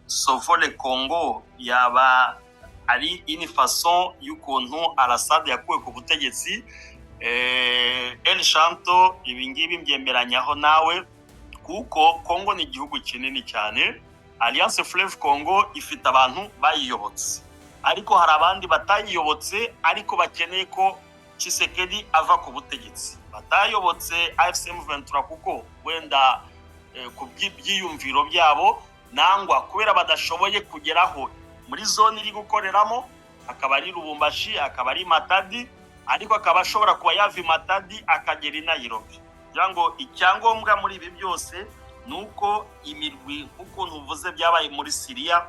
Sauver le Congo yaba ari une façon y'ukuntu Alassad yakuwe ku butegetsi. El Shanto ibingibi mbyemberanyaho nawe kuko Congo ni igihugu kinini cyane. Alliance Fleuve Congo ifite abantu bayiyobotse, ariko hari abandi batayiyobotse ariko bakeneye ko Tshisekedi ava ku butegetsi. Batayobotse AFC M23 kuko wenda ku byiyumviro byabo nangwa kubera badashoboye kugeraho muri zone iri gukoreramo, akaba ari Lubumbashi, akaba ari Matadi, ariko akaba ashobora kuba yava Matadi akagera i Nairobi. Yango icyangombwa muri ibi byose nuko imirwi uko ntuvuze byabaye muri Syria,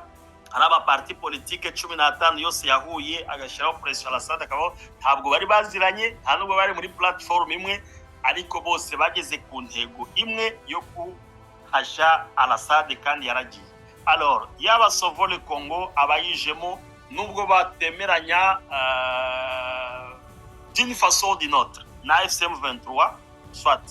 hari aba parti politique 15 yose yahuye agashyiraho pressure Alassad, akaba ntabwo bari baziranye, nta nubwo bari muri platform imwe, ariko bose bageze ku ntego imwe yo kuhasha Alassad kandi yaragiye. Alors yaba Sauver le Congo abayijemo nubwo batemeranya d'une façon ou d'une autre na AFC M23 soit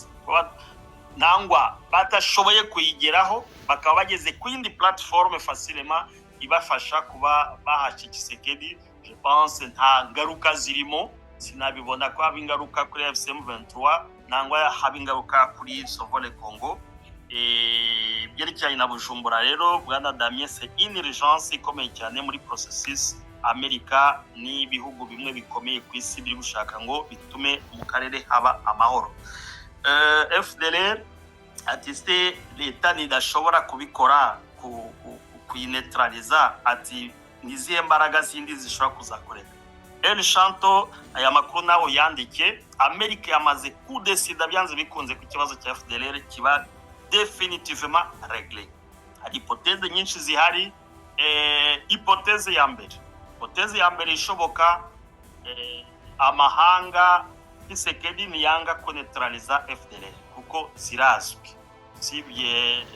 nangwa batashoboye kuyigeraho, bakaba bageze ku yindi platform facilement ibafasha kuba bahasha Tshisekedi. Je pense nta ngaruka zirimo, sinabibona ko haba ingaruka kuri AFC M23 nangwa haba ingaruka kuri Sauver le Congo. Byerekeranye na Bujumbura rero Bwana Damien, c'est une urgence ikomeye cyane muri processus Amerika n'ibihugu bimwe bikomeye ku isi biri gushaka ngo bitume mu karere haba amahoro. FDLR ati leta nidashobora kubikora kuyinetraliza, ati nizihe mbaraga zindi zishobora kuzakoreka. El Shanto aya makuru nawo yandike, Amerika yamaze kudesida byanze bikunze ku kibazo cya FDLR kiba définitivement réglé. Hari hypothèse nyinshi zihari. Hypothèse ya mbere ishoboka, amahanga Tshisekedi niyanga kunetraliza FDLR kuko zirazwi, sibye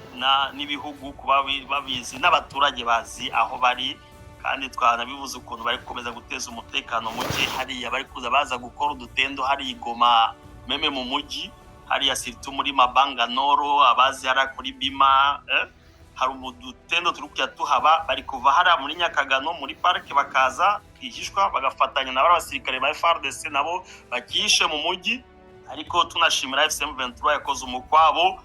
n'ibihugu kuba babizi n'abaturage bazi aho bari, kandi twanabivuze ukuntu bari gukomeza guteza umutekano muke hariya, bari kuza baza gukora udutendo hari Goma meme mu mujyi hariya siritu muri Mabanga Noro, abazi hara kuri Bima, hari udutendo turukiya tuhaba, bari kuva hara muri Nyakagano muri parke bakaza kwihishwa bagafatanya n'abasirikare ba FARDC nabo bakishe mu mujyi. Ariko tunashimira AFC M23 yakoze umukwabo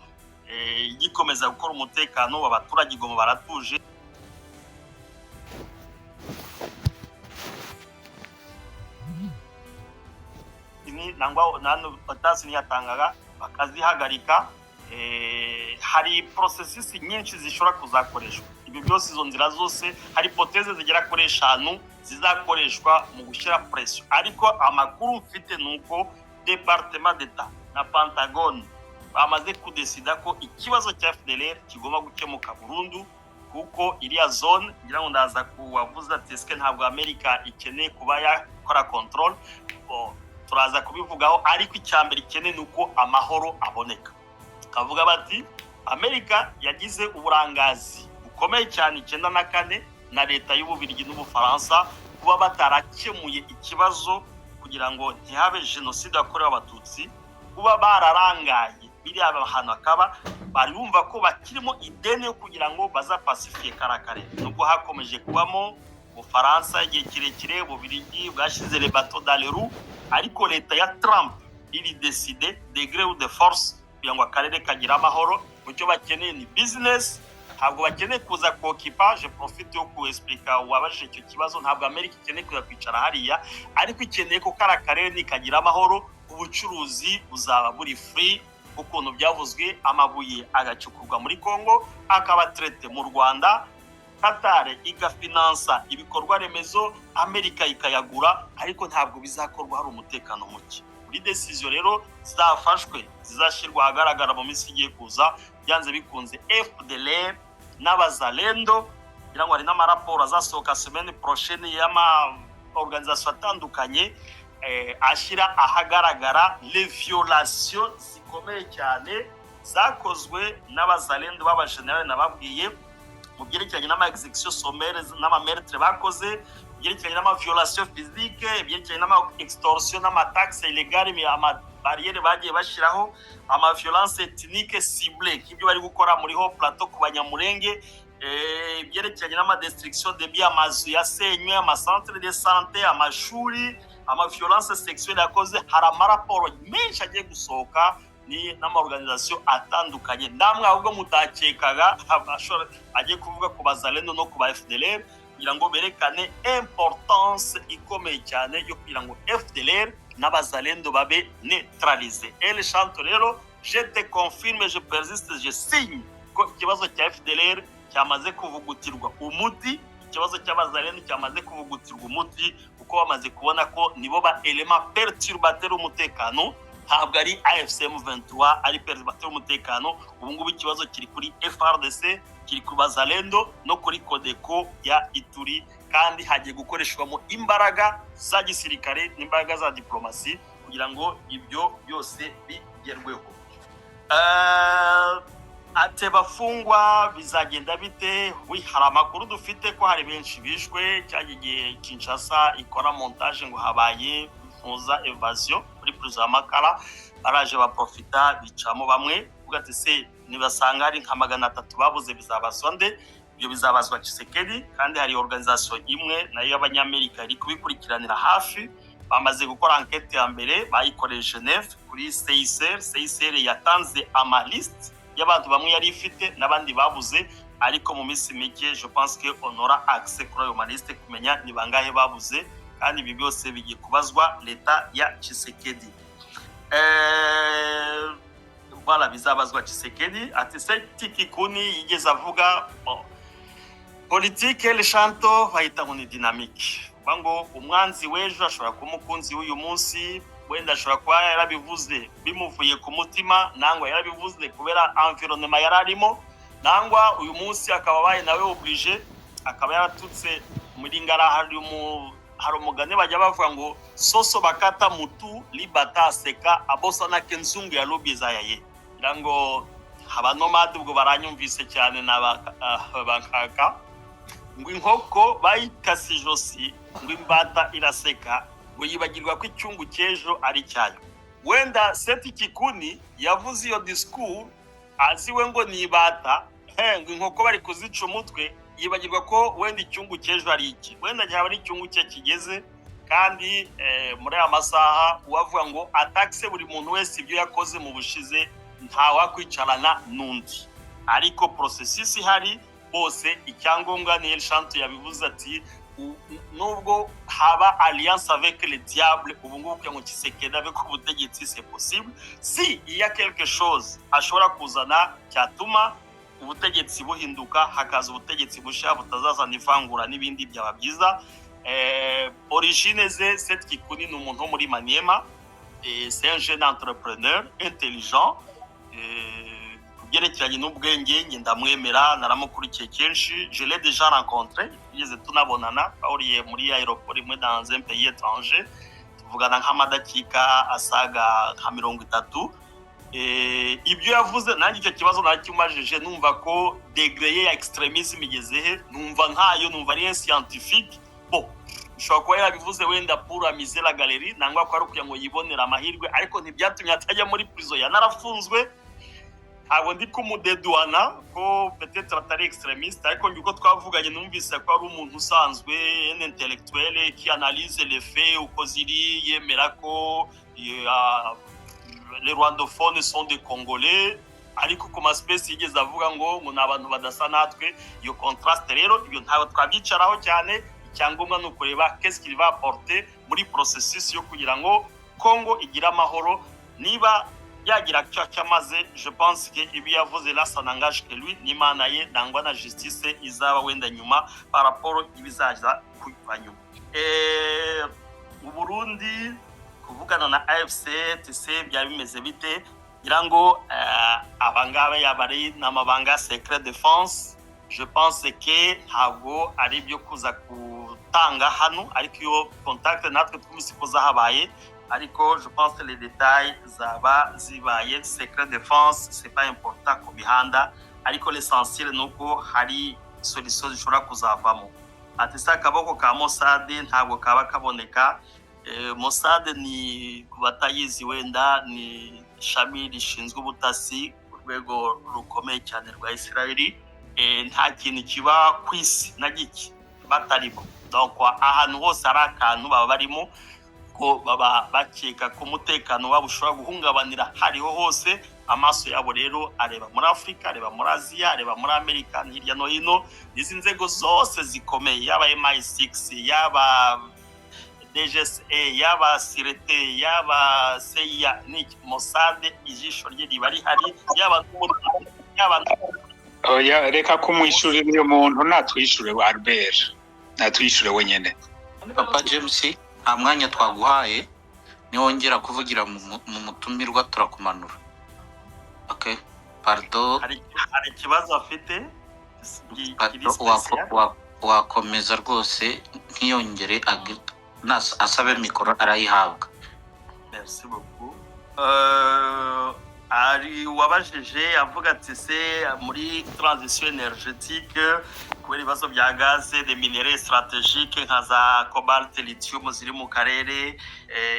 gikomeza gukora umutekano w'abaturage Goma baratuje. Ini nangwa nano batasi niyatangaga bakazihagarika. Hari processes nyinshi zishobora kuzakoreshwa. Ibyo byose izo nzira zose hari hypothèse zigera kuri 5 zizakoreshwa mu gushyira pressure, ariko amakuru mfite nuko Departement d'Etat na Pentagon bamaze kudesida ko ikibazo cya FDLR kigomba gukemuka burundu, kuko iriya zone ngira ngo ndaza kuwavuza teske ntabwo Amerika ikeneye kuba yakora control, turaza kubivugaho, ariko icyambere ikeneye nuko amahoro aboneka. Kavuga bati Amerika yagize uburangazi bukomeye cyane 94 na leta y'Ububiligi n'Ubufaransa kuba batarakemuye ikibazo kugira ngo ntihabe genocide yakorewe Abatutsi, kuba bararangaye biri ahantu akaba bari bumva ko bakirimo ideni yo kugira ngo baza pacifier karakare. Nubwo hakomeje kubamo Ubufaransa igihe kirekire, Ububiligi bwashize les bateaux dans les roues, ariko leta ya Trump iri décider de gré ou de force kugira ngo akarere kagira amahoro. Mucyo bakeneye ni business, ntabwo bakeneye kuza kokipa. Je profite yo kuexplica wabajije icyo kibazo, ntabwo Amerika ikeneye kuza kwicara hariya, ariko ikeneye ko karakarere nikagira amahoro, ubucuruzi buzaba buri free, ukuntu byavuzwe amabuye agacukurwa muri Congo akaba traité mu Rwanda, Qatar igafinansa ibikorwa remezo, Amerika ikayagura, ariko ntabwo bizakorwa hari umutekano muke. Muri decision rero zafashwe zizashirwa ahagaragara mu minsi igiye kuza, byanze bikunze FDLR n'abazalendo kugira ngo hari n'amaraporo azasohoka semaine prochaine y'ama organisation atandukanye ashyira ahagaragara les violations zikomeye cyane zakozwe n'abazalendo b'abageneral nababwiye mu byerekeranye n'ama execution sommaire n'amameurtre bakoze, byerekeranye n'ama violation physique, byerekeranye n'ama extorsion n'ama taxe illégale, barriere bagiye bashiraho ama violence ethnique ciblée kibyo bari gukora muri ho plateau ku banyamurenge byerekeranye n'ama destruction de biens, amazu yasenywe, ama centre de santé, amashuri, ama violence sexuelle yakoze. Hari amaraporo menshi agiye gusohoka ni n'amaorganisation atandukanye, namwe ahubwo mutakekaga agiye kuvuga ku bazalendo no ku ba FDLR, kugira ngo berekane importance ikomeye cyane yo kugira ngo FDLR n'abazalendo babe neutralisé. El Shanto rero, je te confirme, je persiste, je signe ko ikibazo cya FDLR cyamaze kuvugutirwa umuti, ikibazo cy'abazalendo cyamaze kuvugutirwa umuti, kuko bamaze kubona ko nibo ba element perturbateur umutekano, ntabwo ari AFC M23 ari perturbateur umutekano. Ubu ngubu ikibazo kiri kuri FRDC, kiri ku bazalendo no kuri Codeco ya Ituri, kandi hagiye gukoreshwamo imbaraga za gisirikare n'imbaraga za diplomasi kugira ngo ibyo byose bigerweho. Ate bafungwa bizagenda bite? Hari amakuru dufite ko hari benshi bishwe, cyagiye Kinshasa ikora montage ngo habaye mpuza evasion muri prison Makala, baraje baprofita bicamo bamwe, ugati se nibasanga hari nka 300 babuze bizabazwa nde? Ibyo bizabazwa Tshisekedi, kandi hari organisation imwe nayo y'abanyamerika iri kubikurikiranira hafi, bamaze gukora enquête ya mbere bayikoreye Geneve kuri CICR yatanze ama list y'abantu bamwe yari ifite n'abandi babuze, ariko mu minsi mike je pense que on aura accès kuri ayo liste kumenya ni bangahe babuze, kandi ibi byose bigiye kubazwa leta ya Tshisekedi. Voilà, bizabazwa Tshisekedi. Ati Seth Kikuni yigeze avuga politique El Shanto bayita ngo ni dynamique, bango umwanzi w'ejo ashobora kuba umukunzi w'uyu munsi, wenda ashobora kuba yarabivuze bimuvuye ku mutima, nangwa yarabivuze kubera environnement yararimo, nangwa uyu munsi akaba baye nawe obligé, akaba yaratutse muri ngara. Hari umugani bajya bavuga ngo soso bakata mutu libata seka abosa na kenzungu ya lobby zayaye, ngo abanomade ubwo baranyumvise cyane n'abankaka ngo inkoko bayikasi josi ngo imbata iraseka, ngo yibagirwa ko icyungu cyejo ari cyayo. Wenda Seth Kikuni yavuze iyo discours aziwe ngo nibata, ngo inkoko bari kuzica umutwe, yibagirwa ko wenda icyungu cyejo ari iki, wenda cyaba ari icyungu cye kigeze. Kandi muri aya masaha uwavuga ngo atakse buri muntu wese ibyo yakoze mu bushize ntawakwicarana n'undi, ariko processus ihari bose. Icyangombwa ni El Shanto yabivuze ati nubwo haba alliance avec le diable, ubu ngubu kugira ngo Tshisekedi abe ku butegetsi c'est possible si il y a quelque chose ashobora kuzana cyatuma ubutegetsi buhinduka, hakaza ubutegetsi busha butazazana ivangura n'ibindi byaba byiza. Origine ze Seth Kikuni ni umuntu muri Maniema, c'est un jeune entrepreneur intelligent, byerekeranye n'ubwenge nge ndamwemera, naramukurikiye kenshi. Je l'ai déjà rencontré, tugeze tunabonana, twahuriye muri aéroport imwe dans un pays étranger, tuvugana nk'amadakika asaga nka 30. Ibyo yavuze nanjye icyo kibazo narakimajije, numva ko degré ya extrémisme igezehe, numva nkayo, numva ari scientifique. Bon, ushobora kuba yabivuze wenda pour amuser la galerie, nangwa ko ari kugira ngo yibonera amahirwe, ariko ntibyatumye atajya muri prison. Yanarafunzwe, ntabwo ndi kumudeduana ko peut-être atari extrémiste, ariko njye twavuganye numvise ko ari umuntu usanzwe, un intellectuel qui analyse les faits uko ziri, yemera ko les rwandophones sont des Congolais, ariko ku maspesi yigeze avuga ngo ni abantu badasa natwe. Iyo contraste rero ibyo ntabwo twabyicaraho cyane, icyangombwa ni ukureba qu'est-ce qu'il va apporter muri processus yo kugira ngo Congo igira amahoro. Niba yagira cyamaze, je pense que ibi yavuze là ça n'engage que lui, n'Imana ye nangwa na justice izaba wenda nyuma par rapport ibizaza kuvanyuma. Mu Burundi kuvugana na AFC TC byaba bimeze bite? Ngira ngo abangaba yabari n'amabanga secret défense, je pense que ntabwo ari byo kuza kutanga hano, ariko iyo contact natwe twumvise ko zahabaye, ariko je pense que les détails zaba zibaye secret défense, c'est pas important ku bihanda, ariko l'essentiel nuko hari solution zishobora kuzavamo. Ati sa kaboko ka Mossad ntabwo kaba kaboneka, Mossad ni kubatayizi wenda ni ishami rishinzwe ubutasi ku rwego rukomeye cyane rwa Israeli. Nta kintu kiba ku isi na giki batarimo, donc ahantu hose ari akantu baba barimo ko baba bakeka ko umutekano wabo ushobora guhungabanira hariho hose. Amaso yabo rero areba muri Afurika, areba muri Aziya, areba muri Amerika, hirya no hino. Izi nzego zose zikomeye, yaba MI6, yaba DGSE, yaba Sirete, yaba CIA, ni Mossad ijisho rye riba rihari, yaba oya reka kumwishurira uyu muntu natwishure wa Albert, natwishure wenyene. Papa James, nta mwanya twaguhaye, niwongera kuvugira mu mutumirwa turakumanura. Okay, pardon. Hari ikibazo afite wakomeza rwose nkiyongere asabe mikoro arayihabwa. Merci beaucoup. Ari wabajije avuga ati se muri transition énergétique kubera ibibazo bya gaze de minerais stratégiques nka za cobalt, lithium ziri mu karere,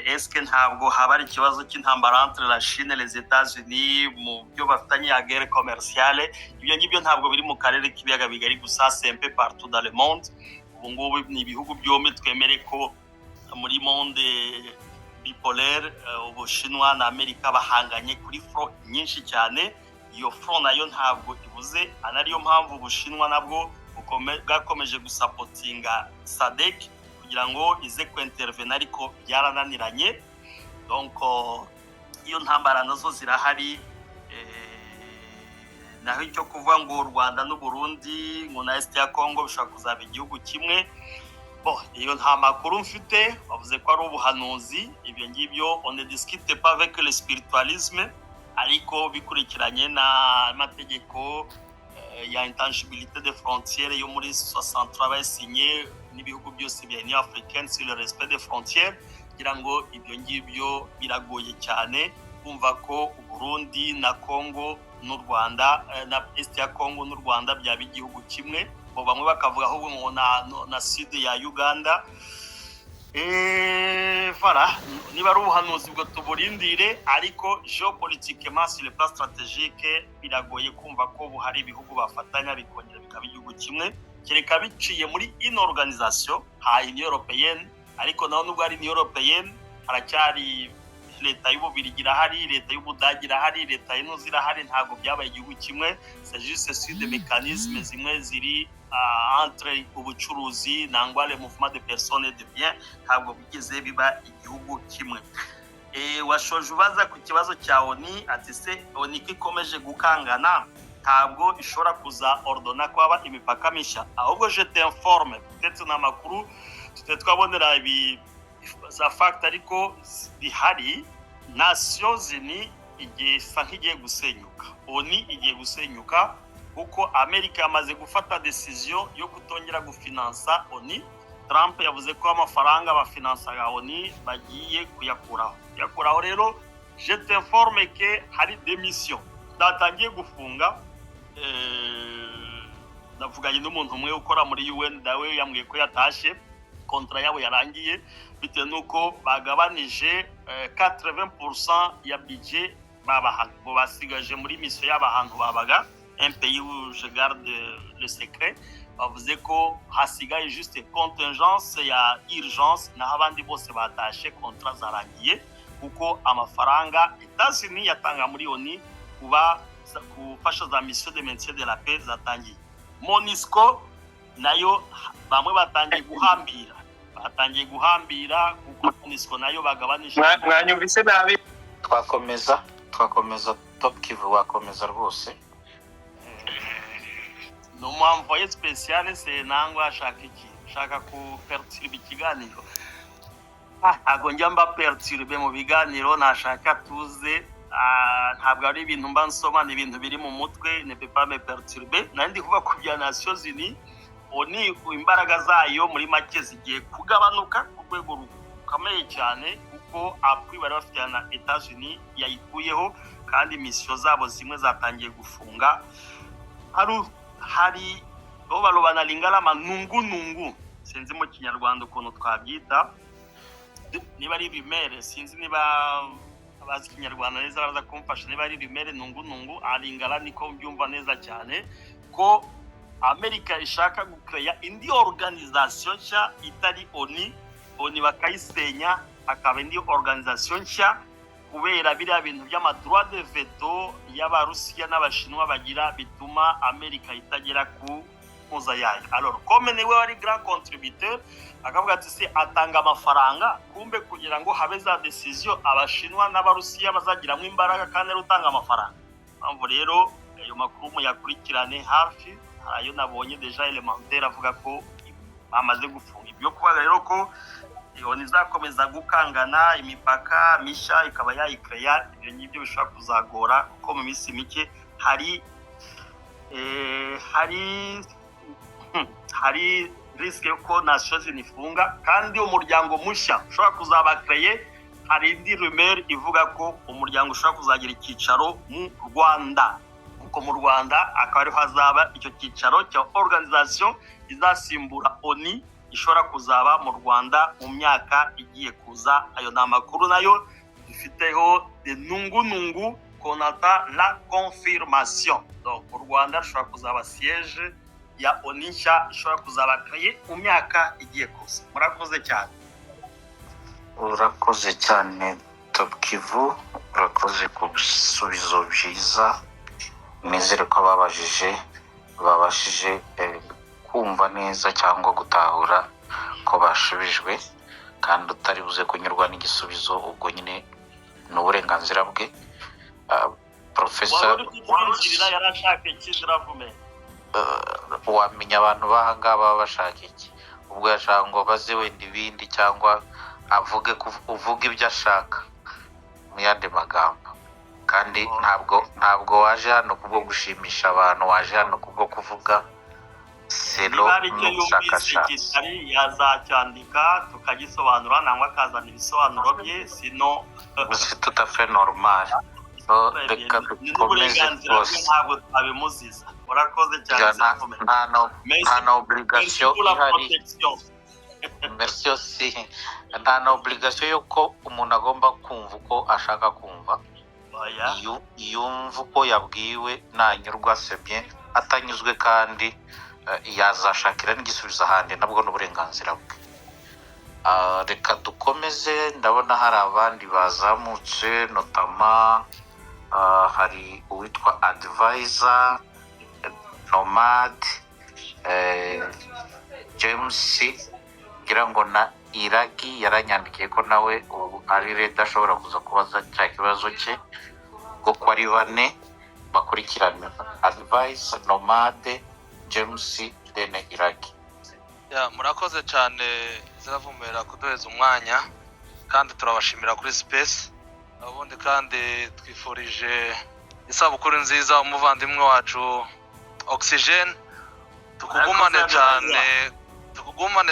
est-ce que ntabwo haba ari ikibazo cy'intambara entre la Chine et les États-Unis mu byo bafitanye ya guerre commerciale? Ibyo ngibyo ntabwo biri mu karere k'ibiyaga bigari gusa, c'est un peu partout dans le monde. Ubu ngubu ni ibihugu byombi twemere ko muri monde bipolaire, Ubushinwa na Amerika bahanganye kuri front nyinshi cyane. Iyo front nayo ntabwo ibuze, anariyo mpamvu Ubushinwa nabwo bwakomeje gusapotinga SADC kugira ngo ize kwintervenir, ariko byarananiranye. Donc iyo ntambara nazo zirahari. Naho icyo kuvuga ngo u Rwanda n'u Burundi ngo na Est ya Congo bishobora kuzaba igihugu kimwe, iyo nta makuru mfite. Bavuze ko ari ubuhanuzi. Ibyo ngibyo on ne discute pas avec le spiritualisme, ariko bikurikiranye n'amategeko ya intangibilité des frontières yo muri 63 basinye n'ibihugu byose bya Union Africaine sur le respect des frontières, kugira ngo ibyo ngibyo biragoye cyane kumva ko Burundi na Congo n'u Rwanda na Est ya Congo n'u Rwanda byaba igihugu kimwe. Bo bamwe bakavuga ahubwo ngo na sud ya Uganda. Voilà, niba ari ubuhanuzi bwo tuburindire, ariko géopolitiquement sur le plan stratégique biragoye kumva ko buhari ibihugu bafatanya bikongera bikaba igihugu kimwe, kereka biciye muri une organisation ha Union Européenne. Ariko naho nubwo ari Union Européenne haracyari leta y'Ububirigi irahari, leta y'Ubudage irahari, leta y'Unuzi irahari, ntabwo byabaye igihugu kimwe. C'est juste sur des mécanismes zimwe ziri entre ubucuruzi nangwa le mouvement de personnes et de biens, ntabwo bigeze biba igihugu kimwe. Washoje ubaza ku kibazo cya ONU ati se ONU ikomeje gukangana ntabwo ishobora kuza ordona ko haba imipaka mishya. Ahubwo je t'informe, peut-être na makuru twabonera ibi za fact, ariko bihari. Nations Unies igiye gusenyuka, ONU igiye gusenyuka kuko Amerika yamaze gufata decision yo kutongera gufinansa ONU. Trump yavuze ko amafaranga bafinansaga ONU bagiye kuyakuraho. Rero je t'informe que hari démission datangiye gufunga. Ndavuganye n'umuntu umwe ukora muri UN, dawe yambwiye ko yatashe, kontra yabo yarangiye bitewe nuko bagabanije 80% ya budget babahaga, ngo basigaje muri mission y'abahantu babaga un pays où je garde le secret. Bavuze ko hasigaye juste contingence ya urgence, naho abandi bose batashe, kontra zarangiye kuko amafaranga États-Unis yatanga muri ONU kufasha za mission de maintien de la paix zatangiye. MONUSCO nayo bamwe batangiye guhambira kuko MONUSCO nayo bagabanije. Mwanyumvise nabi. Twakomeza Top Kivu, wakomeza rwose. N'umwamvoye spécial c'est nangwa ashaka iki, shaka ku perturber ikiganiro. Ntabwo njya mba perturber mu biganiro, nashaka tuze. Ntabwo ari ibintu mba nsoma, ni ibintu biri mu mutwe, ne peut pas me perturber. Nandi kuva ku bya Nations Unies, ONU imbaraga zayo muri make zigiye kugabanuka ku rwego rukomeye cyane, kuko appui bari bafite na États-Unis yayikuyeho, kandi mission zabo zimwe zatangiye gufunga. Hari baro banalingala manungu, sinzi mu Kinyarwanda ukuntu twabyita. niba ari bimere sinzi niba abazi ikinyarwanda neza baraza kumfasha niba ari bimere nungu aringara niko mbyumva neza cyane ko Amerika ishaka gukreya indi organisation nshya itari ONU bakayisenya akaba indi organisation nshya kubera biriya bintu by'amadroit de veto y'abarusiya n'abashinwa bagira bituma Amerika itagera ku mpuza yayo. Alors comme niwe wari grand contributeur akavuga ati se atanga amafaranga kumbe kugira ngo habe za decision abashinwa n'abarusiya bazagiramo imbaraga kandi rutanga amafaranga. Mpamvu rero ayo makuru muyakurikirane hafi ayo nabonye deja elementaire avuga ko bamaze gufunga ibyo kuba rero ko izakomeza gukangana imipaka misha ikaba yayikreya ibyo ngibyo bishobora kuzagora kuko mu minsi mike hari risk yuko nations nifunga kandi umuryango mushya ushobora kuzaba kreye. Hari indi rumeur ivuga ko umuryango ushobora kuzagira icyicaro mu Rwanda kuko mu Rwanda akaba ariho hazaba icyo cyicaro cya organisation izasimbura ONU ishobora kuzaba mu Rwanda mu myaka igiye kuza. Ayo namakuru nayo dufiteho de nungu konata la confirmation. Donc mu Rwanda ishobora kuzaba siège ya ONU ishobora kuzaba créé mu myaka igiye kuza. Murakoze cyane. Urakoze cyane Top Kivu, urakoze ku bisubizo byiza. Nizere ko babashije kumva neza cyangwa gutahura ko bashubijwe kandi utari buze kunyurwa n'igisubizo ubwo nyine n'uburenganzira bwe. Professor yarashaka ikiziravume wamenya abantu bahanga baba bashaka iki ubwo yashaka ngo baze wenda ibindi cyangwa uvuge ibyo ashaka mu yandi magambo kandi ntabwo waje hano kubwo gushimisha abantu, waje hano kubwo kuvuga selo n'ubushakashatsi. yazacyandika tukagisobanura nangwa akazana ibisobanuro bye sino c'est tout à fait normal. Reka dukomeze rwose, ntabwo twabimuziza. Murakoze cyane nta na obligation ihari. Merci aussi. Nta na obligation yuko umuntu agomba kumva uko ashaka kumva. Yumva uko yabwiwe nanyurwa c'est bien, atanyuzwe kandi yazashakira n'igisubizo ahandi nabwo n'uburenganzira bwe. Reka dukomeze, ndabona hari abandi bazamutse notama hari uwitwa advisor nomad James ngira ngo na Iragi yaranyandikiye ko nawe ari reda ashobora kuza kubaza cya kibazo cye ko ari bane bakurikirana. Advice nomad James dene Iragi. Murakoze cyane ziravumera kuduheza umwanya kandi turabashimira kuri space. Ubundi kandi twifurije isabukuru nziza umuvandimwe wacu Oxygen. Tukugumane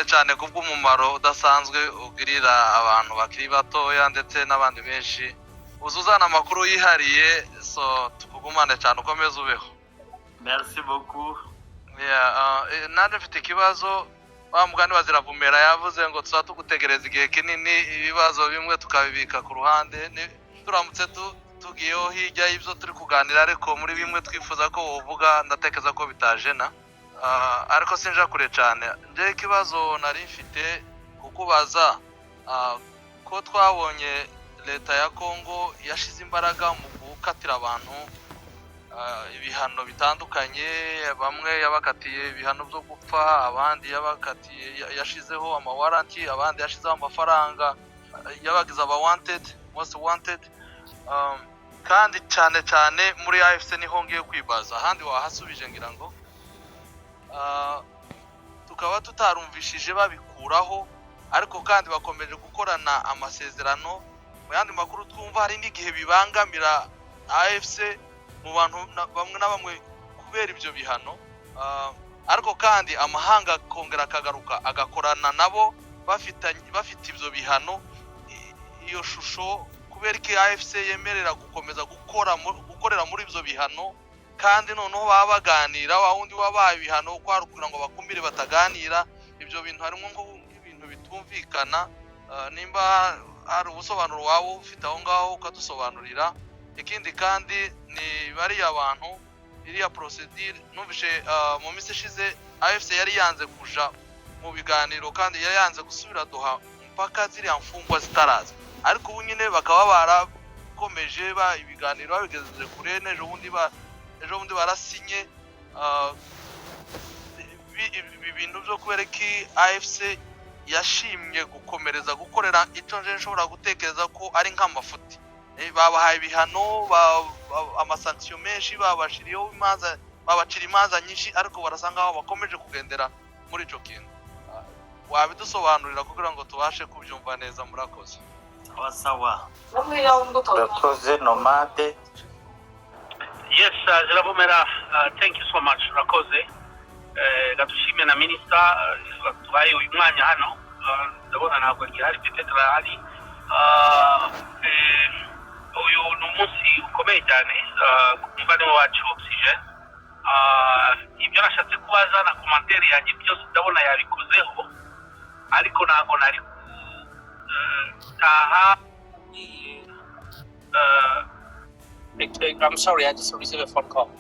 cyane kubw'umumaro udasanzwe ugirira abantu bakiri batoya ndetse n'abandi benshi. Uzuzana amakuru yihariye, so tukugumane cyane ukomeze ubeho. Merci beaucoup. Nande mfite ikibazo mugani baziravumera yavuze ngo tuzatugutegereza igihe kinini ibibazo bimwe tukabibika ku ruhande turamutse tugiyeho hirya y'ibyo turi kuganira, ariko muri bimwe twifuza ko uvuga ndatekereza ko bitajena, ariko sinja kure cyane. Nje ikibazo nari mfite kukubaza ko twabonye leta ya Kongo yashize imbaraga mu gukatira abantu ibihano bitandukanye, bamwe yabakatiye ibihano byo gupfa, abandi yabakatiye yashizeho amawaranti, abandi yashizeho amafaranga yabagize aba wanted, most wanted. Kandi cyane muri AFC niho ngiye kwibaza, ahandi wahasubije ngira ngo tukaba tutarumvishije babikuraho, ariko kandi bakomeje gukorana amasezerano. Mu yandi makuru twumva hari n'igihe bibangamira AFC mu bantu bamwe na bamwe kubera ibyo bihano, ariko kandi amahanga kongera akagaruka agakorana nabo bafite ibyo bihano. Iyo shusho kubera ko AFC yemerera gukomeza gukorera muri ibyo bihano, kandi noneho baba baganira wa wundi wabaye ibihano uko kugira ngo bakumire bataganira. Ibyo bintu harimo ngo ibintu bitumvikana. nimba hari ubusobanuro waba ufite aho ngaho ukadusobanurira. Ikindi kandi ni bariya abantu iriya procedure numvishe mu minsi ishize AFC yari yanze kuja mu biganiro kandi yari yanze gusubira Doha mpaka ziriya mfungwa zitaraza, ariko ubu nyine bakaba barakomeje ibiganiro babigeze kure. Ejo bundi barasinye ibi bintu byo kubereka AFC yashimye gukomereza gukorera icyo nje nshobora gutekereza ko ari nk'amafuti. Babahaye ibihano, amasanksiyo menshi, babashiriyeho imanza, babacira imanza nyinshi, ariko barasanga aho bakomeje kugendera muri ico kintu. Wabidusobanurira kugira ngo tubashe kubyumva neza. Murakoze. Sawa. Urakoze Nomade. Yes, Ziravumera, thank you so much. Urakoze. Gatushimye na minister tubaye uyu mwanya hano. Ndabona ntabwo gihari petetra hari. Uyu ni umunsi ukomeye cyane ku muvandimwe wacu Oxygen. Ibyo nashatse kubaza na komantere yanjye byose ndabona yabikozeho, ariko ntabwo nari taha. I'm sorry, I just received a phone call.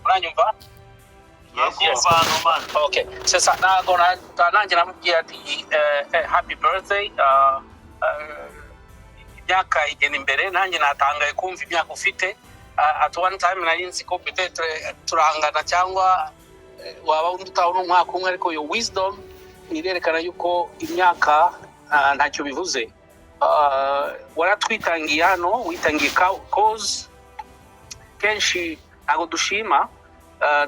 Uranyumva? Yes. Okay. Sasa ntabwo nanjye namubwiye ati happy birthday. Imyaka igenda imbere, nanjye natangaye kumva imyaka ufite. At one time nari nzi ko peut-être turangana cyangwa waba undutaho n'umwaka umwe, ariko your wisdom irerekana yuko imyaka ntacyo bivuze. Waratwitangiye hano, witangiye cause kenshi ntabwo dushima,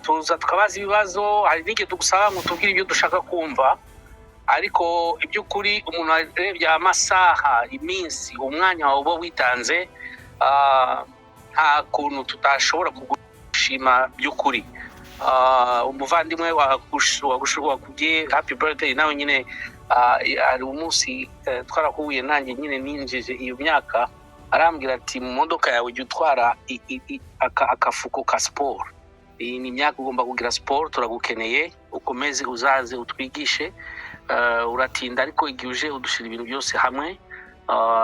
tuza tukabaza ibibazo, hari n'igihe tugusaba ngo tubwire ibyo dushaka kumva, ariko iby'ukuri umuntu arebye amasaha, iminsi, umwanya wawe uba witanze, nta kuntu tutashobora kugushima by'ukuri. Umuvandimwe wakubwiye happy birthday, nawe nyine hari umunsi twarahuye nanjye nyine ninjije iyo myaka, arambwira ati mu modoka yawe ujya utwara akafuko ka siporo. Iyi ni imyaka ugomba kugira siporo, turagukeneye, ukomeze uzaze utwigishe. Uratinda ariko igihe uje udushira ibintu byose hamwe.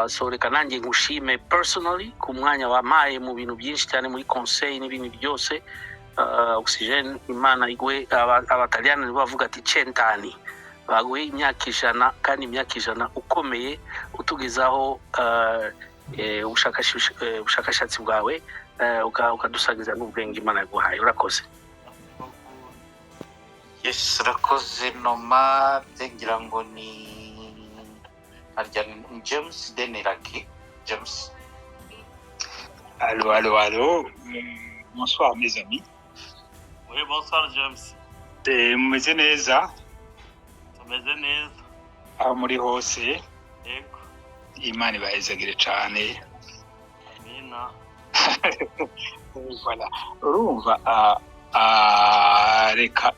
So reka nanjye ngushime personally ku mwanya wampaye mu bintu byinshi cyane muri conseil n'ibintu byose. Oxygen, Imana igwe, abataliyani bavuga ati centani, baguhe imyaka 100, kandi imyaka 100 ukomeye utugezaho ubushakashatsi bwawe, ukadusagiza n'ubwenge Imana yaguhaye. Urakoze. Yes, urakoze Nomade. Ngira ngo ni James Deniraki. James. Allô. Bonsoir mes amis. Oui, bonsoir James. Mumeze neza? Tumeze neza. Aho muri hose? Yego. Imana ibahezagire cyane. Amina. Voilà. Urumva reka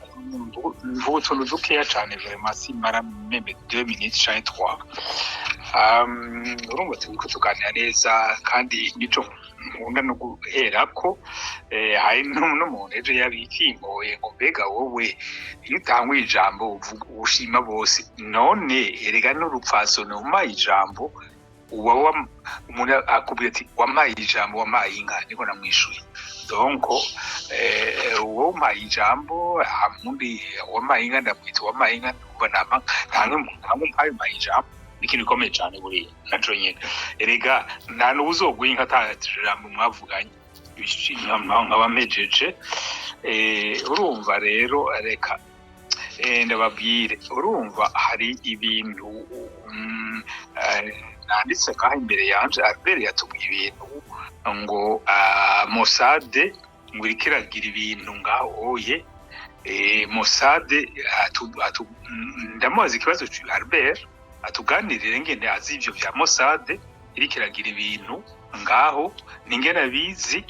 mvuga utuntu dukeya cyane, vraiment simara meme 2 minutes cyangwa 3. Urumva turiko tuganira neza, kandi nico nkunda no guhera ko hari n'umuntu ejo yabikimboye ngo mbega wowe iyo utangwa ijambo ushima bose, none erega n'urupfaso umpaye ijambo uba umuntu akubwira ati wampaye ijambo, wampaye inka, niko namwishuye. Donc uwo mpaye ijambo, amundi wampaye inka ndamwita wampaye inka, kuba ntamwe mpaye ijambo. Ikintu gikomeye cyane buriya naco nyene. Erega nta n'ubuzoguye inka atajambo mwavuganye nk'abamejeje. Urumva rero reka ndababwire, urumva hari ibintu nanditse kaha imbere yanje. Albert yatubwiye ibintu ngo Mossad ngo iriko iragira ibintu ngaho oye. Mossad ndamubaza ikibazo Albert atuganirire ngende azi ibyo bya Mossad iriko iragira ibintu ngaho, ningene abizi,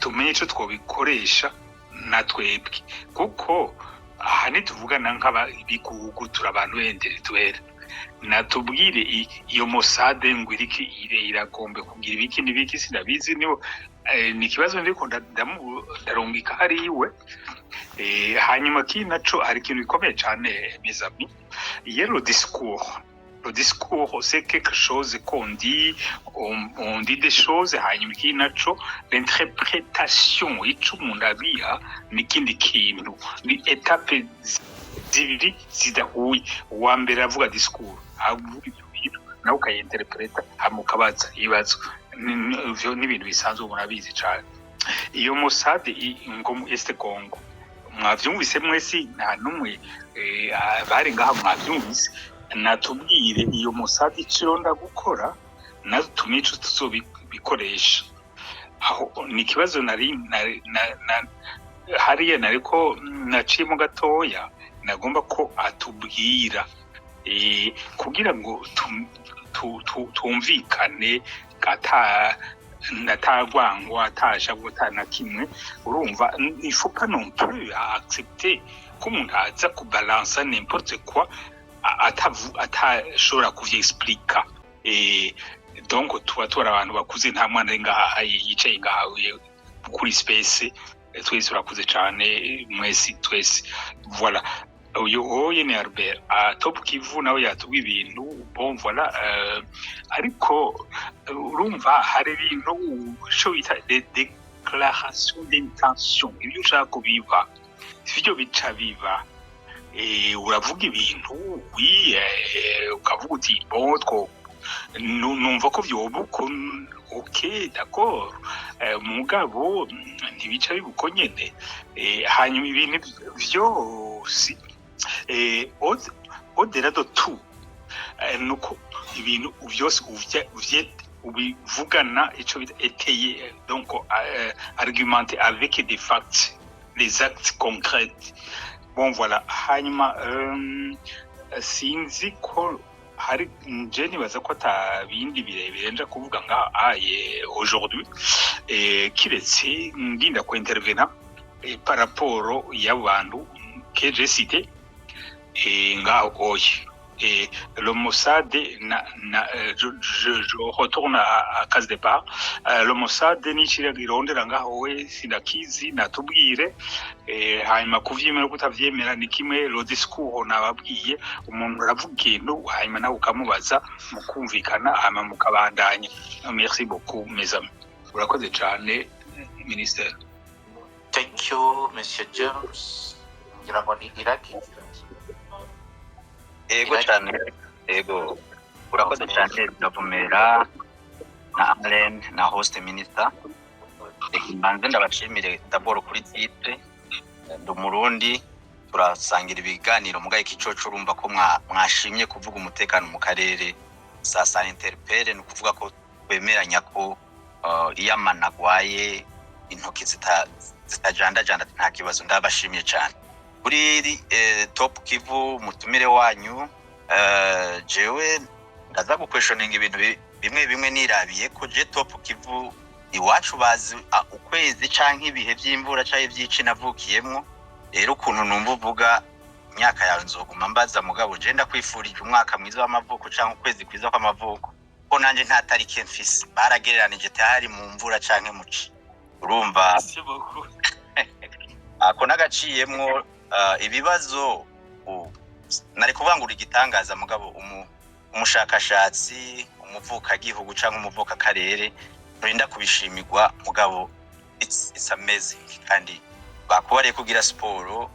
tumenye ico twobikoresha na twebwe, kuko aha nituvugana nk'abikugu turabantu bendere twera. Natubwire iyo Mossad ngo iriko iragombe kugira ibiki n'ibiki, sinabizi niho ni kibazo ndiko ndarungika hari iwe. Hanyuma kinaco hari ikintu gikomeye cyane mes amis, yero discours le discours c'est quelque chose qu'on dit, on dit des choses hanyuma ikindi naco l'interprétation ico umuntu abiha n'ikindi kintu ni etape zibiri zidahuye. Uwa mbere avuga discours avuga ibyo bintu nawe ukayinterpreta hama ukabaza ibibazo, ivyo n'ibintu bisanzwe umuntu abizi cane. Iyo Mossad ngo mu Est Congo mwavyumvise mwese nta numwe bari ngaha mwavyumvise, natubwire iyo Mossad ikironda gukora nazo tumico tuzobikoresha. Aho ni kibazo nari hariya nariko naciyemo gatoya, nagomba ko atubwira kugira ngo tumvikane natagwangwa atajabwo na kimwe. Urumva il faut pas non plus accepter ko umuntu aza kubalansa n'importe quoi atashobora kuvyexplica. Donc tuba tora abantu bakuze, nta mwana ngaha yicaye ngaha kuri space, twese urakuze cane mwese twese. Voilà, uyu hoye ni Albert Top Kivu nawe yatubwa ibintu bon voilà. Ariko urumva hari ibintu cyo bita déclaration d'intention, ibyo ushaka kubiva sivyo bica biba. Uravuga ibintu ukavuga uti bon two numva ko vyobuko ok d'accord, mugabo ntibica bibuko nyene. Hanyuma ibintu vyose au-delà de tout nuko ibintu vyose ubivugana ico bita étayer, donc argumenter avec des facts, les actes concrets. Bon voilà, hanyuma sinzi ko hari nje nibaza ko atabindi birebire nja kuvuga ngaha aujourd'hui, kiretse ndinda ko intervenir par rapport y'abantu que j'ai cité ngaho oye. Le Mossad je retourne à case départ. Le Mossad n'ikira girondera ngaho we sinakizi natubwire. Hanyuma kuvyemera kutavyemera ni kimwe. Le discours nababwiye umuntu aravuga ikintu hanyuma nawe ukamubaza mukumvikana hanyuma mukabandanya. Merci beaucoup mes amis. Urakoze cyane ministère. Thank you Monsieur James. Ngira ngo ni Iraki. Ego cyane, ego urakoze cyane Ndavumera na Allen na host minister. Mbanze ndabashimire d'abord kuri titre ndi Murundi, turasangira ibiganiro mugaye kicoco urumva ko mwashimye kuvuga umutekano mu karere. Sasa interpere ni kuvuga ko twemeranya ko iyamana gwaye intoki zitajandajanda nta kibazo. Ndabashimye cyane kuri Top Kivu mutumire wanyu. Jewe ndaza guquestioning ibintu bimwe nirabiye ko je Top Kivu iwacu bazi ukwezi canke ibihe by'imvura cyaye byici navukiyemwo. Rero ukuntu numva uvuga imyaka yawe nzoguma mbaza mugabo je ndakwifurije umwaka mwiza w'amavuko canke ukwezi kwiza kw'amavuko, ko nanje nta tarike mfise baragereranije tahari mu mvura canke muci. Urumva ako nagaciyemwo ibibazo nari kuvuga ngo igitangaza mugabo umushakashatsi umuvuka gihugu canke umuvuka karere nturinda kubishimirwa mugabo it's amazing. Kandi bakubariye kugira siporo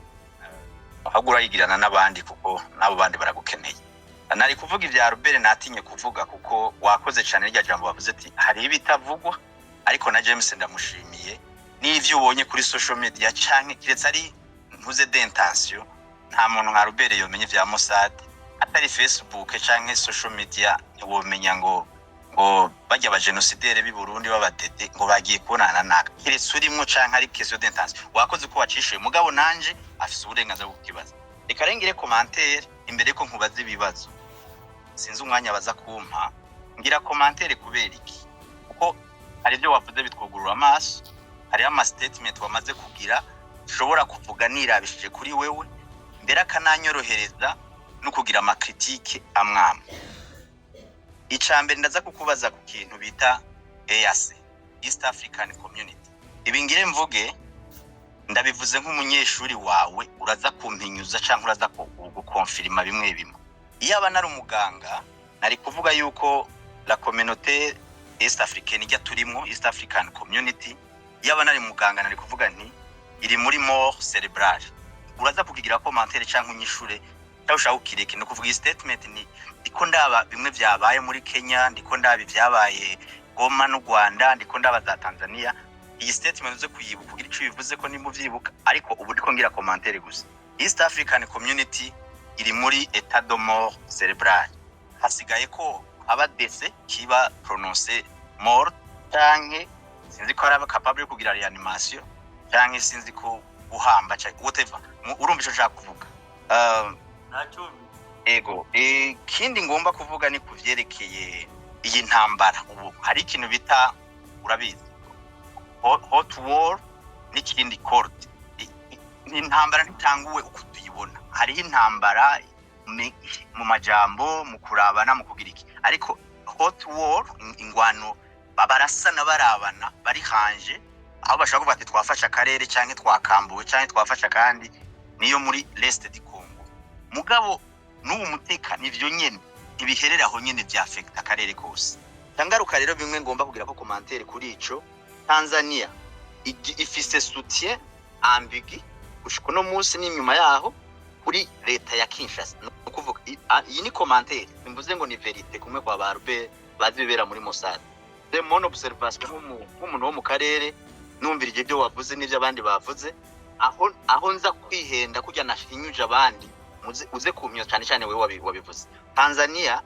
ahagura yigirana n'abandi kuko nabo bandi baragukeneye. Nari kuvuga ivya Robert natinye kuvuga kuko wakoze cyane rya jambo bavuze ati hari ibitavugwa, ariko na James ndamushimiye n'ivyo ubonye kuri social media canke kiretse ari ntuze d'intention. Nta muntu nka Robert yomenye vya Mossad atari Facebook canke social media, ntiwomenya ngo bajya aba genocidaire bi Burundi babadede ngo bagiye kubonana naka. Kiretse urimo canke ari question d'intention wakoze ko wacishuye mugabo nanje afise uburenganzira bwo kukibaza. Reka rengire commentaire imbere ko nkubaza ibibazo. Sinzi umwanya baza kumpa ngira commentaire kubera iki, kuko hari byo wavuze bitwugurura amaso, hari ama statement wamaze kugira ushobora kuvuga nirabishije kuri wewe mbere akananyorohereza no kugira ama critique amwamwe. Icambere ndaza kukubaza ku kintu bita EAC, East African Community. Ibingire mvuge ndabivuze nk'umunyeshuri wawe uraza kumpinyuza canke uraza gukonfirma bimwe. Iyo aba nari umuganga nari kuvuga yuko la communauté East Africaine ijya turimo East African Community yaba nari muganga nari kuvuga nti iri muri mort cerebrale. Uraza kukigira commentaire cyangwa unyishure cyangwa ukireke no kuvuga statement ni ndiko ndaba bimwe byabaye muri Kenya, ndiko ndaba byabaye Goma n'u Rwanda, ndiko ndaba za Tanzania. Iyi statement uze kuyibuka kugira ico bivuze ko nimuvyibuka, ariko ubu ndiko ngira commentaire gusa. East African Community iri muri état de mort cerebrale. Hasigaye ko abadese kiba prononcer mort canke sinzi ko araba capable kugira reanimation canke sinzi ko guhamba cyangwa whatever. Urumva ico nshaka kuvuga. Ego kindi ngomba kuvuga ni kuvyerekeye iyi ntambara. Ubu hari ikintu bita urabizi hot war n'ikindi cold. Ni intambara ntitanguwe uko tuyibona. Hari intambara mu majambo mu kurabana mu kugira iki, ariko hot war ingwano babarasana barabana bari hanje aho bashaka kuvuga ati twafasha akarere cyangwa twakambuwe cyangwa twafasha kandi niyo muri l'est du Congo. Mugabo n'ubu mutekano ivyo nyene ibiherera aho nyene bya affect akarere kose. Tangaruka rero bimwe ngomba kugira ko commentaire kuri ico. Tanzania ifise soutien ambigu gushika no munsi n'inyuma yaho kuri leta ya Kinshasa. No kuvuga iyi ni commentaire imbuze ngo ni verite kumwe kwa barbe bazibera muri Mossad. De mon observation nk'umuntu wo mu karere numvirije byo wavuze n'ivyo abandi bavuze, aho nza kwihenda kujya nashinyuje abandi uze kumyo cyane cyane wewe wabivuze. Tanzania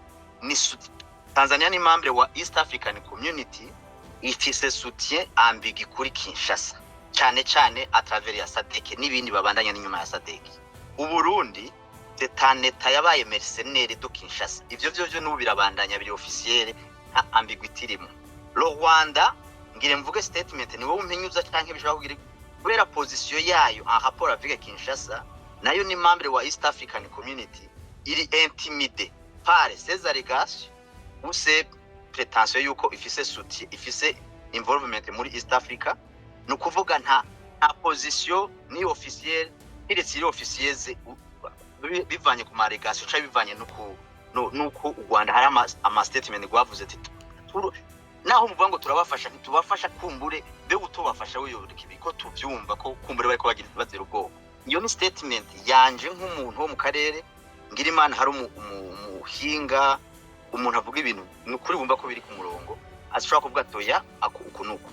ni membre wa East African Community, ifise soutien ambigu kuri Kinshasa cyane cyane à travers ya SADC n'ibindi babandanya n'inyuma ya SADC. Uburundi leta yabaye mercenaire do Kinshasa. Ivyo byo n'ubu birabandanya biri officiel nta ambiguity irimo. Le Rwanda ngire mvuge statement ni wowe umpenyuza cyangwa bishaka kugira kubera position yayo en rapport avec Kinshasa, nayo ni membre wa East African Community, iri intimidé par ces allégations ou ces prétentions yuko ifise soutien ifise involvement muri East Africa. No kuvuga nta position ni officielle iretse iri officieze bivanye ku maregation cyangwa bivanye nuko u Rwanda hari ama statement gwavuze ati naho muvuga ngo turabafasha ntitubafasha kumbure be utobafasha wiyoreka ibiko tuvyumva ko kumbure bari ko bagira bazira ubwoko. Iyo ni statement yanje nk'umuntu wo mu karere ngira Imana hari umuhinga umuntu avuga ibintu n'ukuri bumva ko biri ku murongo ashobora kuvuga toya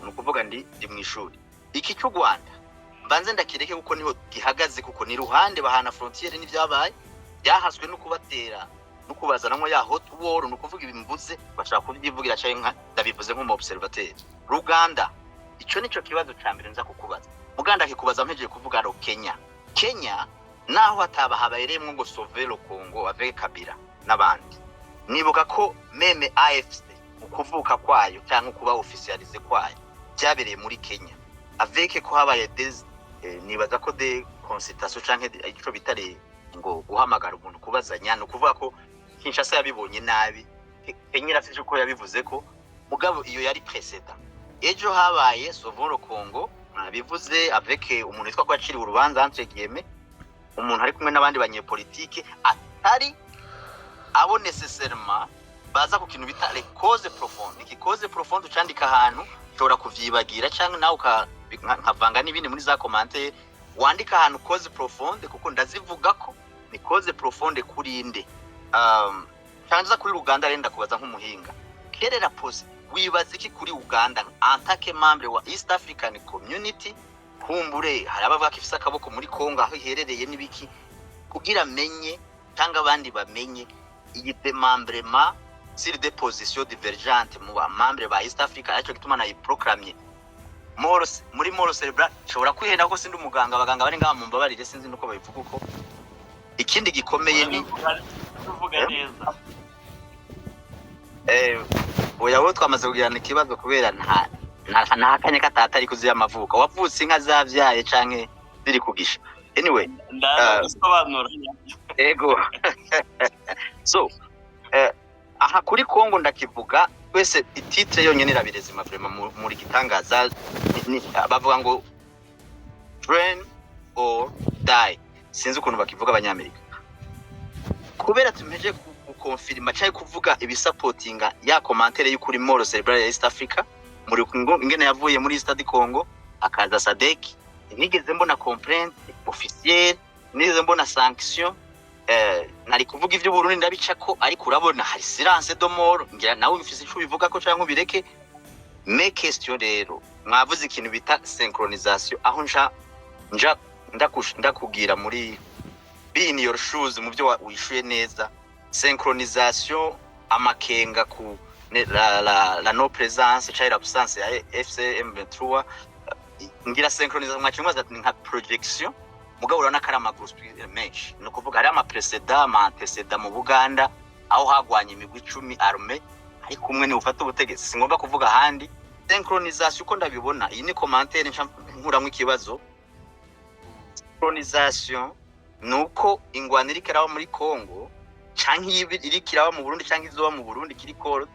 no kuvuga ndi mu ishuri. Iki cy'u Rwanda mbanze ndakireke kuko niho gihagaze, kuko ni ruhande bahana frontiere n'ivyabaye byahaswe no kubatera no kubazanamo ya hot war no kuvuga ibimbuze bashaka kubyivugira cyane nka ndabivuze nk'umu observateur. Ruganda ico nico kibazo cyambere nza kukubaza. Muganda akikubaza mpejeje kuvuga ro Kenya naho ataba habayiremwe ngo sauver le Congo avec Kabila n'abandi. Nibuka ko meme AFC ukuvuka kwayo cyangwa kuba officialize kwayo byabereye muri Kenya avec ko habaye nibaza ko de consultation cyangwa ico bitare ngo guhamagara umuntu kubazanya no kuvuga ko Kinshasa yabibonye nabi. Kenya irafite ko yabivuze ko mugabo iyo yari précédent. Ejo habaye sauver le Congo nabivuze avec umuntu witwa ko aciri urubanza entre guillemets, umuntu ari kumwe n'abandi banyepolitike atari abo nécessairement baza ku kintu bita les causes profondes. Iki cause profonde ucandika ahantu ushobora kuvyibagira cyangwa nawe nkavanga n'ibindi muri za commentaire wandika ahantu cause profonde kuko ndazivuga ko ni cause profonde kuri inde. Cyangwa kuri Uganda renda kubaza nk'umuhinga kerera pose wibaza iki kuri Uganda antake membre wa East African Community, kumbure hari abavuga ko ifise akaboko muri Congo aho iherereye n'ibiki kugira menye cyangwa abandi bamenye iyi démembrement sur des positions divergentes mu ba membre ba East Africa. Ariko gituma na proclamé muri moro cerebral shobora kwihenda ko sindi umuganga abaganga bari ngaha mu mbabarire sinzi nuko babivuga uko. Ikindi gikomeye ni kuvuga neza oya wo twamaze kugirana ikibazo kubera nta kanya katata ari kuziya amavuka wavutse inka zavyaye canke ziri kugisha. Anyway ndabisobanura ego so aha kuri Congo ndakivuga wese ititre yonyene irabirezima vraiment muri gitangaza bavuga ngo train or die, sinzi ukuntu bakivuga abanyamerika kubera tumeje gukonfirma cyangwa kuvuga ibisapotinga ya commentaire y'ukuri Moro Cerebral ya East Africa muri ingene yavuye muri Stade Congo akaza Sadek nigeze mbona complaint officielle nigeze mbona sanction nari kuvuga ivyo Burundi ndabica ko ariko urabona hari silence de mort ngira nawe ufise ico bivuga ko cyangwa ubireke me question rero mwavuze ikintu bita synchronisation aho ndakugira muri be in your shoes mu byo wishuye neza synchronisation amakenga ku la no presence cyangwa absence ya FCM 23 ngira synchronisation mwacimwaza nka projection mugabo urana karama group menshi no kuvuga ari ama precedent ama antecedent mu Buganda aho hagwanye imigwi 10 arme ariko umwe ni ufata ubutegetsi singomba kuvuga handi synchronisation uko ndabibona iyi ni commentaire nkuramwe ikibazo synchronisation nuko ingwanira ikiraho muri Congo canke irikiraho mu Burundi canke izoba mu Burundi kiri code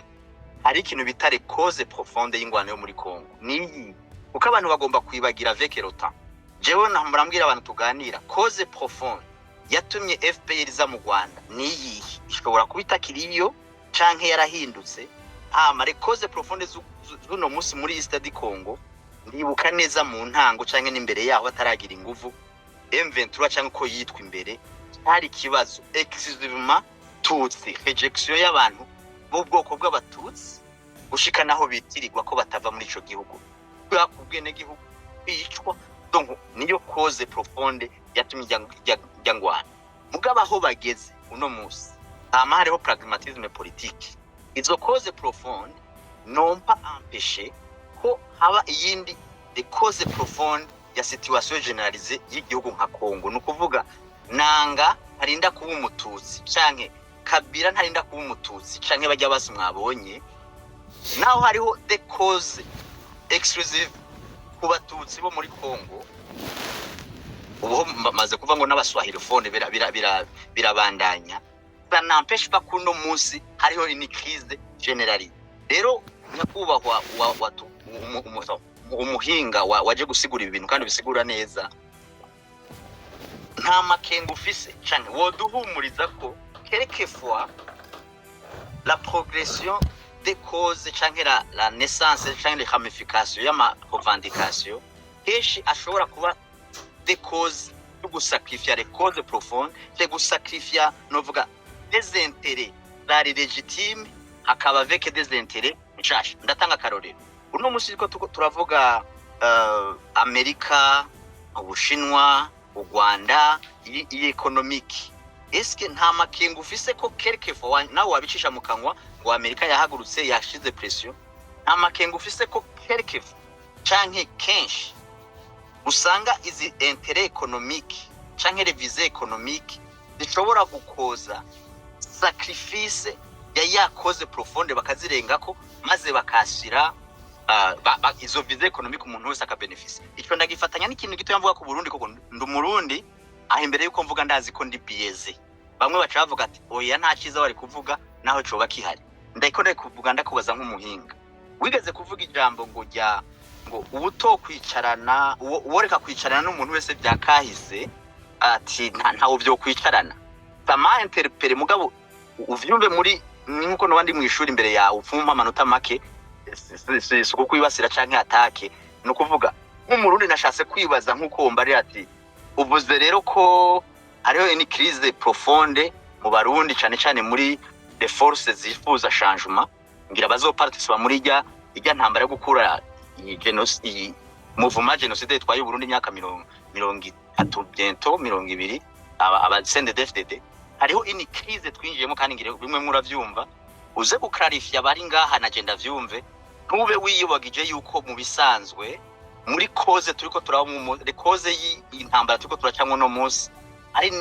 ari ikintu bitare cause profonde y'ingwano yo muri Congo niyi uko abantu bagomba kwibagira avec le temps jewe namurambwira abantu tuganira cause profonde yatumye FPR za mu Rwanda niyi ishobora kubita kiriyo canke yarahindutse mare cause profonde zuno musi muri Stade Congo ndibuka neza mu ntango canke n'imbere yaho bataragira inguvu M23 canke ko yitwa imbere hari kibazo exclusivement tutsi rejection y'abantu bo bwoko bw'abatutsi gushika naho bitirirwa ko batava muri ico gihugu ubwene gihugu bicwa donc niyo cause profonde yatumye jangwana mugaba aho bageze uno musi hariho pragmatisme politique izo cause profonde non pas empêcher ko haba iyindi de cause profonde ya situation généralisée y'igihugu nka Congo no kuvuga nanga harinda kuba umututsi canke Kabila ntarinda kuba umututsi canke bajya basi mwabonye naho hariho de cause exclusive ku batutsi bo muri Congo ubu maze kuva ngo n'abaswahili phone birabandanya banampesha pa kuno munsi hariho ini crise généralisée rero nyakubahwa umuhinga waje gusigura ibintu kandi bisigura neza nta makenga ufise canke woduhumuriza ko quelquefois la progression des causes canke la naissance canke les ramifications y'ama revendication keshi ashobora kuba des causes de gusacrifier les causes profondes de gusacrifier novuga des intérêts bari légitimes hakaba avec des intérêts nshasha ndatanga karorero uno musi ko turavuga Amerika Ubushinwa u Rwanda iyi economique est-ce que nta makenga ufise ko quelquefois nawe wabicisha mu kanwa ngo Amerika yahagurutse yashize pression nta makenga ufise ko quelquefois canke kenshi usanga izi intérêt économique canke les visées économiques zishobora gukoza sacrifice ya cause profonde bakazirengako maze bakashira izo visées économiques umuntu wese akabenefice ico ndagifatanya n'ikintu gito yamvuga ku Burundi koko ndumurundi aho imbere yuko mvuga ndazi ko ndi bieze bamwe baca bavuga ati oya nta cyiza wari kuvuga naho coba kihari ndiko kuvuga ndakubaza nk'umuhinga wigeze kuvuga ijambo ngo ubuto kwicarana uworeka kwicarana n'umuntu wese byakahise ati ntawo byo kwicarana sama interpere mugabo uvyumve muri nkuko nabandi mu ishuri imbere yawe ufumva amanota make suko kwibasira canke atake no kuvuga nk'umurundi nashatse kwibaza nkuko wombari ati uvuze rero ko hariho une crise profonde mu Barundi cyane muri les forces zifuza changement ngira bazoparticipa muri ijya ntambara yo gukura iyi mouvement génocide twaye Burundi imyaka 30 bientôt 20 aba CNDD-FDD hariho une crise twinjiyemo kandi ngire bimwe muravyumva uze guclarifya bari ngaha na agenda vyumve ntube wiyubagije yuko mu bisanzwe muri cause turiko turaba les cause y'intambara turiko turacamwe no munsi ari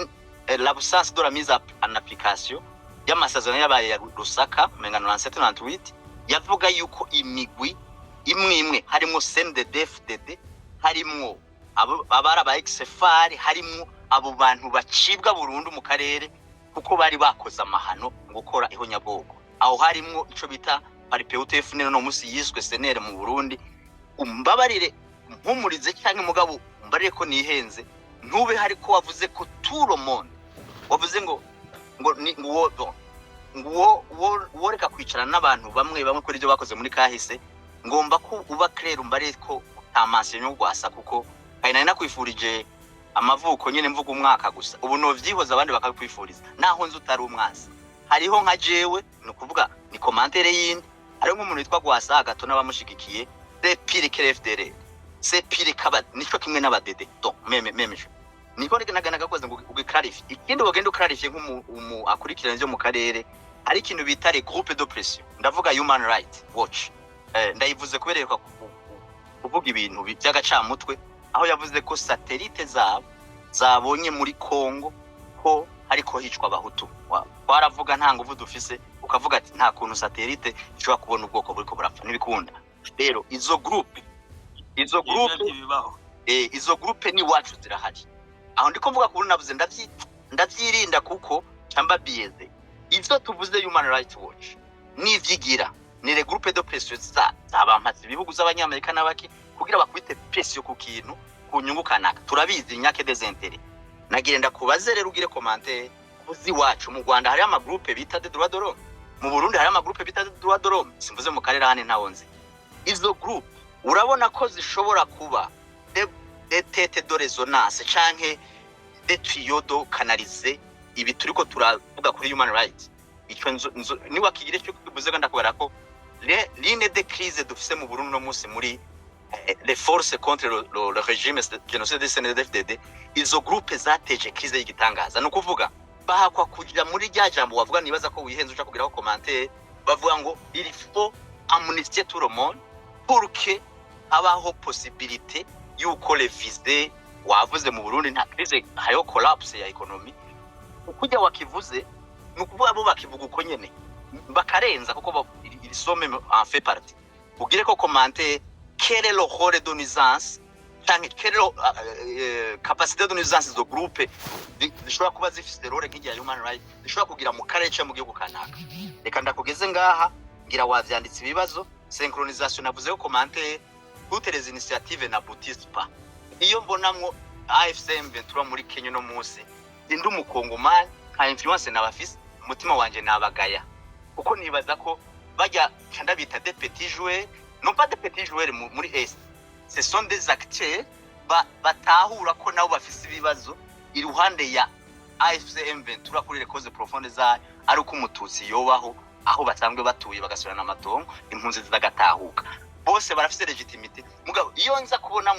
l'absence de la mise en application y'amasezerano yabaye ya Lusaka 1998 yavuga yuko imigwi imwe harimo CNDD-FDD harimo abara ba XFR harimo abo bantu bacibwa burundu mu karere kuko bari bakoze amahano gukora ihonyabwoko aho harimo ico bita PUTF no musi yiswe senere mu Burundi umbabarire mpumurize cyangwa mugabo umbarire ko nihenze ntube hari ko wavuze ko tout le monde wavuze ngo ni wodo ngo reka kwicarana n'abantu bamwe kuri ibyo bakoze muri kahise ngomba ko uba clair umbare ko utamanse no gwasa kuko kandi nari nakwifurije amavuko nyene mvuga umwaka gusa ubu no vyihoza abandi bakakwifuriza naho nzi utari umwasi hariho nka jewe no kuvuga ni commentaire yindi ari nk'umuntu witwa gwasa gato n'abamushigikiye c'est pire que l'FDR c'est pire kaba nico kimwe n'abadede donc meme niko nagana gakoze ngo clarify ikindi wagenda clarify nk'umu akurikirana byo mu karere ari ikintu bita les groupes d'oppression ndavuga human rights watch ndayivuze kubereka kuvuga ibintu by'agacamutwe aho yavuze ko satellite zabonye muri Kongo ko ariko hicwa abahutu twaravuga nta nguvu dufise ukavuga ati nta kuntu satellite ishobora kubona ubwoko buriko burapfa nibikunda rero izo groupe ni wacu zirahari aho ndiko mvuga ko navuze ndavyirinda kuko cyamba bieze ivyo tuvuze human rights watch nivyigira ni les groupes de pression zabampaze ibihugu z'abanyamerika n'abaki kugira bakwite pression ku kintu ku nyungu kanaka turabizi nyake des intérêts nagirenda kubaze rero ugire commentaire kuzi wacu mu Rwanda hari ama groupe bita de droit de l'homme mu Burundi hari ama groupe bita de droit de l'homme simvuze mu karere hane ntawonze izo groupe urabona ko zishobora kuba de tête de résonance canke de tuyau de canaliser ibi turiko turavuga kuri human rights icyo ni wakigire cyo kubuze ganda kubera ko ligne de crise dufise mu Burundi no munsi muri les forces contre le régime génocide de CNDD-FDD izo groupe zateje crise y'igitangaza no kuvuga bahakwa kugira muri rya jambo wavuga nibaza ko wihenze uca kugira ko commentaire bavuga ngo il faut amnistier tout le monde pour que abaho possibilité yuko les visées wavuze mu Burundi nta crise hayo collapse ya economy ukujya wakivuze nukuvuga abo bakivuga uko nyene bakarenza kuko il somme en fait partie ugire ko commenter quel est le rôle de nuisance tangi quelle capacité de nuisance do groupe zishobora kuba zifite role nk'igihe human rights zishobora kugira mu karere mu gihugu kanaka reka ndakugeze ngaha ngira wavyanditse ibibazo synchronisation navuze ko commenter toutes les initiatives na Boutispa iyo mbonamwo AFCM Ventura muri Kenya no munsi ndi umukongomani nka influence n'abafise umutima wanje nabagaya uko nibaza ko bajya cyanda bita des petits joueurs non pas des petits joueurs muri Est ce sont des acteurs batahura ko nabo bafise ibibazo iruhande ya AFCM Ventura kuri les causes profondes za ari uko umututsi yobaho aho basanzwe batuye bagasubirana amatongo impunzi zagatahuka bose barafise legitimité mugabo iyo nza kubona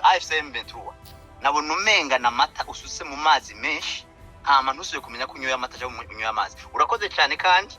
AFCM Ventura nabona umenga na mata ususe mu mazi menshi nta muntu usuye kumenya kunyoya amata cyangwa kunyoya amazi urakoze cyane kandi